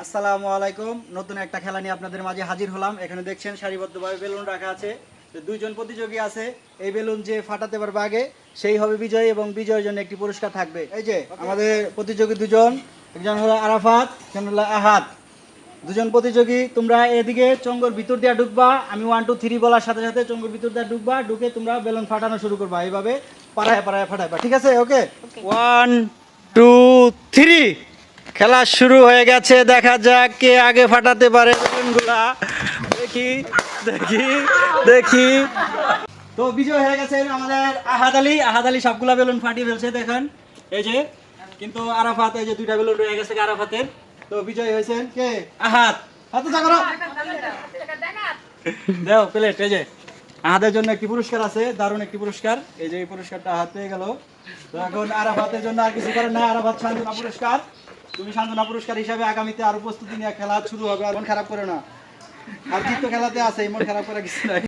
আসসালামু আলাইকুম। নতুন একটা খেলা নিয়ে আপনাদের মাঝে হাজির হলাম। এখানে দেখছেন সারিবদ্ধভাবে বেলুন রাখা আছে। তো দুইজন প্রতিযোগী আছে। এই বেলুন যে ফাটাতে পারবে আগে সেই হবে বিজয়ী এবং বিজয়ের জন্য একটি পুরস্কার থাকবে। এই যে আমাদের প্রতিযোগী দুজন, একজন হলো আরাফাত, একজন হলো আহাদ। দুজন প্রতিযোগী, তোমরা এদিকে চঙ্গর ভিতর দিয়ে ঢুকবা। আমি 1 2 3 বলার সাথে সাথে চঙ্গর ভিতর দিয়ে ঢুকবা, ঢুকে তোমরা বেলুন ফাটানো শুরু করবা। এইভাবে পাড়ায় পাড়ায় ফাটাইবা, ঠিক আছে? ওকে, 1 2 3। খেলা শুরু হয়ে গেছে। দেখা যাক কে আগে ফাটাতে পারে বেলুনগুলা। দেখি দেখি দেখি। তো বিজয় হয়ে গেছে আমাদের আহাদ আলী। আহাদ আলী সবগুলা বেলুন ফাটিয়ে ফেলছে, দেখেন এই যে। কিন্তু আরাফাত, এই যে দুইটা বেলুন রয়ে গেছে আরাফাতের। তো বিজয় হয়েছেন কে? আহাদ। হাতে চা করো, দাও প্লেট। এই যে আহাদের জন্য একটি পুরস্কার আছে, দারুণ একটি পুরস্কার। এই যে এই পুরস্কারটা হাত পেয়ে গেল। তো এখন আরাফাতের জন্য আর কিছু করার নাই। আরাফাত সান্ত্বনা পুরস্কার, তুমি সান্ত্বনা পুরস্কার হিসাবে আগামীতে আরো প্রস্তুতি নিয়ে খেলা শুরু হবে। আর মন খারাপ করে না, আর জিত তো খেলাতে আছে, মন খারাপ করে কিছু নাই।